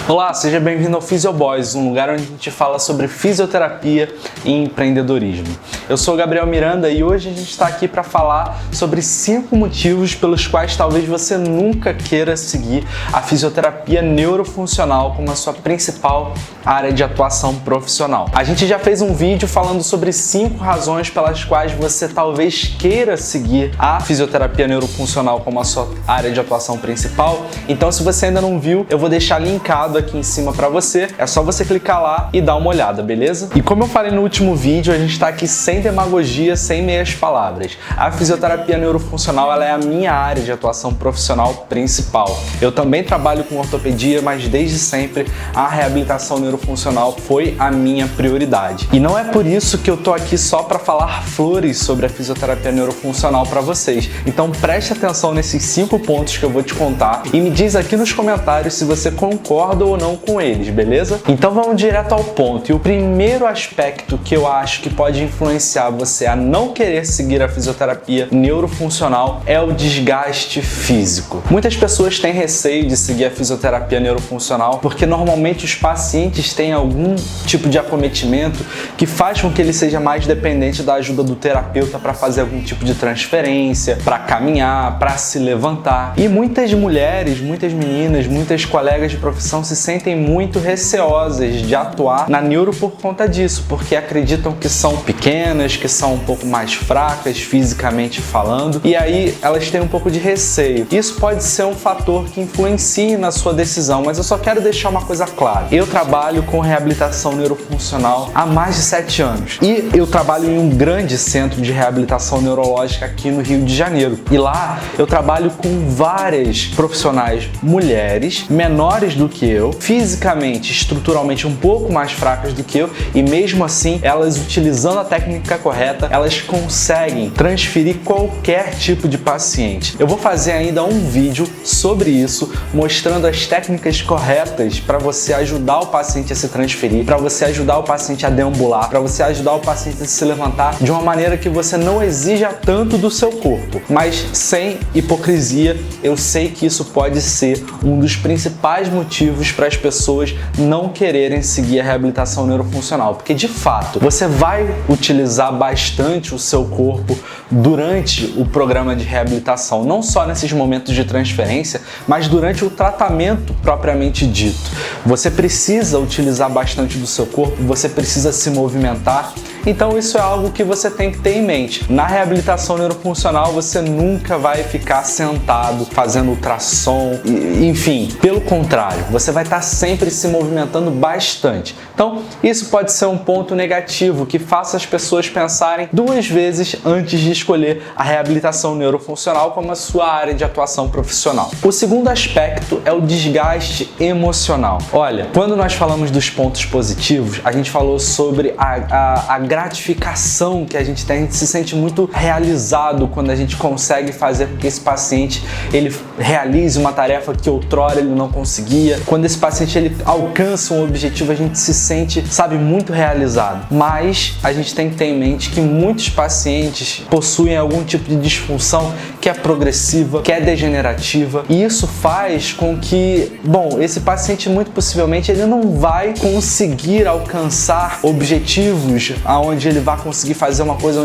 Olá, seja bem-vindo ao Physioboys, um lugar onde a gente fala sobre fisioterapia e empreendedorismo. Eu sou o Gabriel Miranda e hoje a gente está aqui para falar sobre 5 motivos pelos quais talvez você nunca queira seguir a fisioterapia neurofuncional como a sua principal área de atuação profissional. A gente já fez um vídeo falando sobre 5 razões pelas quais você talvez queira seguir a fisioterapia neurofuncional como a sua área de atuação principal. Então, se você ainda não viu, eu vou deixar linkado aqui em cima para você. É só você clicar lá e dar uma olhada, beleza? E como eu falei no último vídeo, a gente está aqui sem demagogia, sem meias palavras. A fisioterapia neurofuncional, ela é a minha área de atuação profissional principal. Eu também trabalho com ortopedia, mas desde sempre a reabilitação neurofuncional foi a minha prioridade. E não é por isso que eu tô aqui só para falar flores sobre a fisioterapia neurofuncional para vocês. Então preste atenção nesses 5 pontos que eu vou te contar e me diz aqui nos comentários se você concorda ou não com eles, beleza? Então vamos direto ao ponto. E o primeiro aspecto que eu acho que pode influenciar você a não querer seguir a fisioterapia neurofuncional é o desgaste físico. Muitas pessoas têm receio de seguir a fisioterapia neurofuncional porque normalmente os pacientes têm algum tipo de acometimento que faz com que ele seja mais dependente da ajuda do terapeuta para fazer algum tipo de transferência, para caminhar, para se levantar. E muitas mulheres, muitas meninas, muitas colegas de profissão se sentem muito receosas de atuar na neuro por conta disso, porque acreditam que são pequenas, que são um pouco mais fracas fisicamente falando, e aí elas têm um pouco de receio. Isso pode ser um fator que influencie na sua decisão, mas eu só quero deixar uma coisa clara. Eu trabalho com reabilitação neurofuncional há mais de 7 anos e eu trabalho em um grande centro de reabilitação neurológica aqui no Rio de Janeiro. E lá eu trabalho com várias profissionais mulheres menores do que eu, fisicamente, estruturalmente um pouco mais fracas do que eu, e mesmo assim, elas utilizando a técnica correta, elas conseguem transferir qualquer tipo de paciente. Eu vou fazer ainda um vídeo sobre isso, mostrando as técnicas corretas para você ajudar o paciente a se transferir, para você ajudar o paciente a deambular, para você ajudar o paciente a se levantar de uma maneira que você não exija tanto do seu corpo. Mas sem hipocrisia, eu sei que isso pode ser um dos principais motivos para as pessoas não quererem seguir a reabilitação neurofuncional, porque de fato você vai utilizar bastante o seu corpo durante o programa de reabilitação, não só nesses momentos de transferência, mas durante o tratamento propriamente dito. Você precisa utilizar bastante do seu corpo, você precisa se movimentar. Então isso é algo que você tem que ter em mente. Na reabilitação neurofuncional você nunca vai ficar sentado fazendo ultrassom, enfim, pelo contrário, você vai estar sempre se movimentando bastante. Então isso pode ser um ponto negativo que faça as pessoas pensarem 2 vezes antes de escolher a reabilitação neurofuncional como a sua área de atuação profissional. O segundo aspecto é o desgaste emocional. Olha, quando nós falamos dos pontos positivos, a gente falou sobre a gratificação que a gente tem, a gente se sente muito realizado quando a gente consegue fazer com que esse paciente ele realize uma tarefa que outrora ele não conseguia. Quando esse paciente ele alcança um objetivo, a gente se sente, muito realizado. Mas a gente tem que ter em mente que muitos pacientes possuem algum tipo de disfunção que é progressiva, que é degenerativa, e isso faz com que, esse paciente muito possivelmente ele não vai conseguir alcançar objetivos aonde ele vai conseguir fazer uma coisa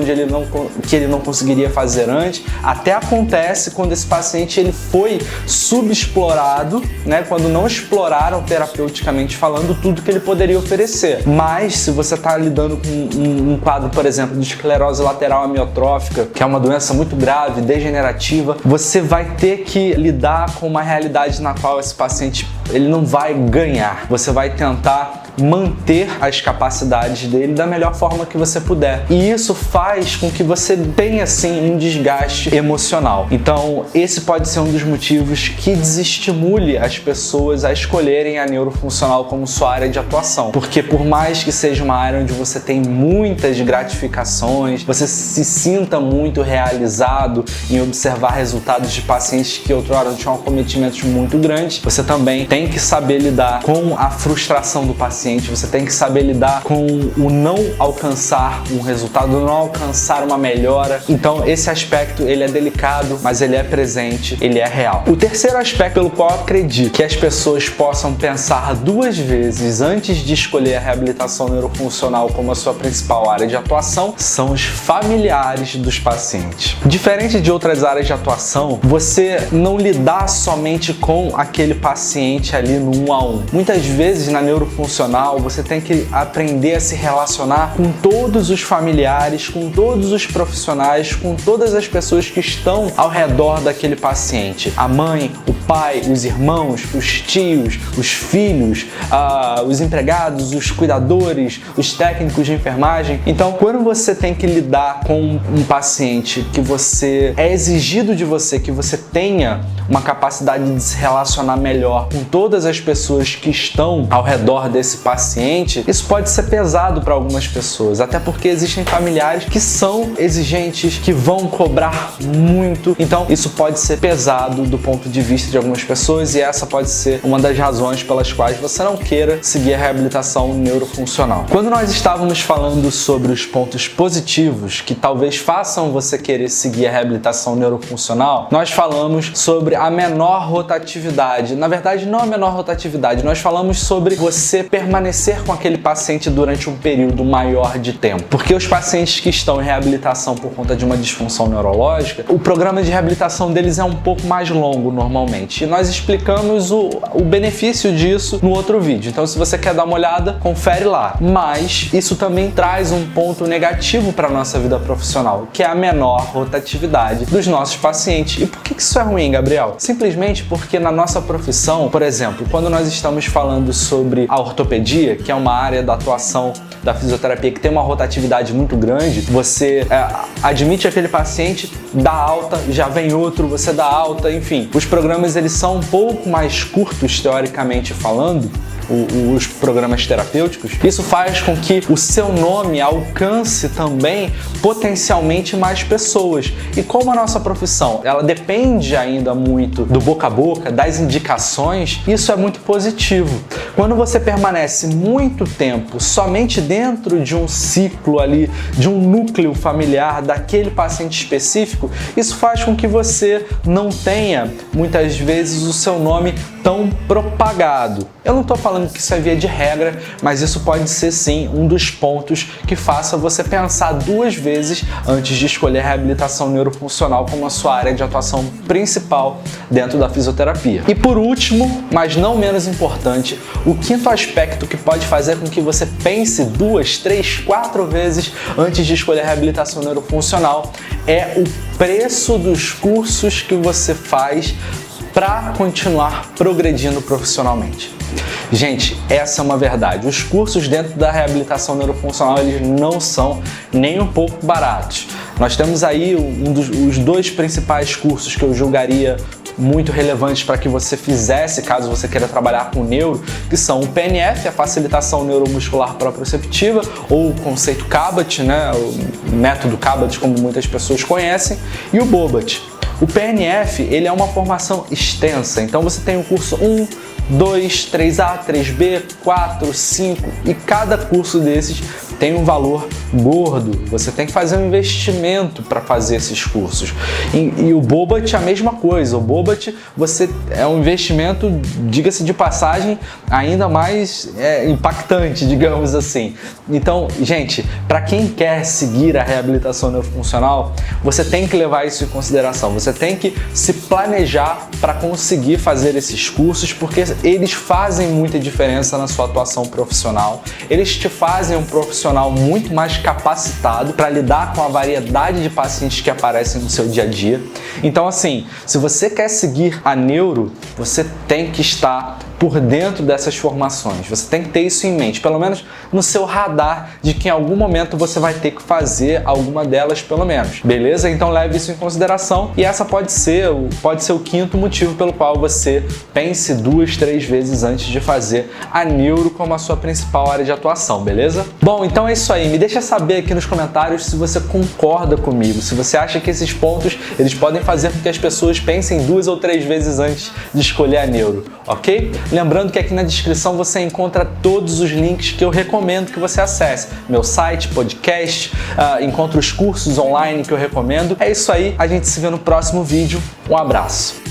que ele não conseguiria fazer antes. Até acontece quando esse paciente ele foi subexplorado, quando não exploraram terapeuticamente falando tudo que ele poderia oferecer. Mas se você está lidando com um quadro, por exemplo, de esclerose lateral amiotrófica, que é uma doença muito grave, degenerativa, você vai ter que lidar com uma realidade na qual esse paciente ele não vai ganhar. Você vai tentar manter as capacidades dele da melhor forma que você puder. E isso faz com que você tenha, sim, um desgaste emocional. Então, esse pode ser um dos motivos que desestimule as pessoas a escolherem a neurofuncional como sua área de atuação. Porque por mais que seja uma área onde você tem muitas gratificações, você se sinta muito realizado em observar resultados de pacientes que outrora tinham acometimentos muito grandes, você também tem que saber lidar com a frustração do paciente, você tem que saber lidar com o não alcançar um resultado, não alcançar uma melhora. Então esse aspecto ele é delicado, mas ele é presente, ele é real. O terceiro aspecto pelo qual eu acredito que as pessoas possam pensar duas vezes antes de escolher a reabilitação neurofuncional como a sua principal área de atuação são os familiares dos pacientes. Diferente de outras áreas de atuação, você não lidar somente com aquele paciente ali no 1 a 1. Muitas vezes na neurofuncional você tem que aprender a se relacionar com todos os familiares, com todos os profissionais, com todas as pessoas que estão ao redor daquele paciente. A mãe, o pai, os irmãos, os tios, os filhos, os empregados, os cuidadores, os técnicos de enfermagem. Então, quando você tem que lidar com um paciente que você é exigido de você, que você tenha uma capacidade de se relacionar melhor com todas as pessoas que estão ao redor desse paciente, isso pode ser pesado para algumas pessoas, até porque existem familiares que são exigentes, que vão cobrar muito, então isso pode ser pesado do ponto de vista de algumas pessoas e essa pode ser uma das razões pelas quais você não queira seguir a reabilitação neurofuncional. Quando nós estávamos falando sobre os pontos positivos que talvez façam você querer seguir a reabilitação neurofuncional, nós falamos sobre a menor rotatividade. Na verdade, não a menor rotatividade, nós falamos sobre você permanecer com aquele paciente durante um período maior de tempo. Porque os pacientes que estão em reabilitação por conta de uma disfunção neurológica, o programa de reabilitação deles é um pouco mais longo normalmente. E nós explicamos o benefício disso no outro vídeo. Então, se você quer dar uma olhada, confere lá. Mas isso também traz um ponto negativo para a nossa vida profissional, que é a menor rotatividade dos nossos pacientes. E por que isso é ruim, Gabriel? Simplesmente porque na nossa profissão, por exemplo, quando nós estamos falando sobre a ortopedia, que é uma área da atuação da fisioterapia que tem uma rotatividade muito grande, você admite aquele paciente, dá alta, já vem outro, você dá alta, enfim. Os programas eles são um pouco mais curtos, teoricamente falando, os programas terapêuticos. Isso faz com que o seu nome alcance também potencialmente mais pessoas. E como a nossa profissão, ela depende ainda muito do boca a boca, das indicações, isso é muito positivo. Quando você permanece muito tempo somente dentro de um ciclo ali, de um núcleo familiar daquele paciente específico, isso faz com que você não tenha, muitas vezes, o seu nome tão propagado. Eu não estou falando que isso é via de regra, mas isso pode ser sim um dos pontos que faça você pensar duas vezes antes de escolher a reabilitação neurofuncional como a sua área de atuação principal dentro da fisioterapia. E por último, mas não menos importante, o quinto aspecto que pode fazer com que você pense 2, 3, 4 vezes antes de escolher a reabilitação neurofuncional é o preço dos cursos que você faz para continuar progredindo profissionalmente. Gente, essa é uma verdade. Os cursos dentro da reabilitação neurofuncional, eles não são nem um pouco baratos. Nós temos aí os dois principais cursos que eu julgaria muito relevantes para que você fizesse, caso você queira trabalhar com neuro, que são o PNF, a facilitação neuromuscular proprioceptiva, ou o conceito CABAT, né, o método CABAT, como muitas pessoas conhecem, e o BOBAT. O PNF, ele é uma formação extensa, então você tem o curso 1, 2, 3A, 3B, 4, 5 e cada curso desses tem um valor gordo. Você tem que fazer um investimento para fazer esses cursos. E o BOBAT é a mesma coisa. O BOBAT é um investimento, diga-se de passagem, ainda mais impactante, digamos assim. Então, gente, para quem quer seguir a reabilitação neurofuncional, você tem que levar isso em consideração. Você tem que se planejar para conseguir fazer esses cursos, porque eles fazem muita diferença na sua atuação profissional. Eles te fazem um profissional muito mais capacitado para lidar com a variedade de pacientes que aparecem no seu dia a dia. Então, assim, se você quer seguir a neuro, você tem que estar por dentro dessas formações. Você tem que ter isso em mente, pelo menos no seu radar, de que em algum momento você vai ter que fazer alguma delas, pelo menos. Beleza? Então leve isso em consideração e essa pode ser o quinto motivo pelo qual você pense 2, 3 vezes antes de fazer a neuro como a sua principal área de atuação, beleza? Bom, então é isso aí. Me deixa saber aqui nos comentários se você concorda comigo, se você acha que esses pontos eles podem fazer com que as pessoas pensem 2 ou 3 vezes antes de escolher a neuro, ok? Lembrando que aqui na descrição você encontra todos os links que eu recomendo que você acesse. Meu site, podcast, encontra os cursos online que eu recomendo. É isso aí, a gente se vê no próximo vídeo. Um abraço!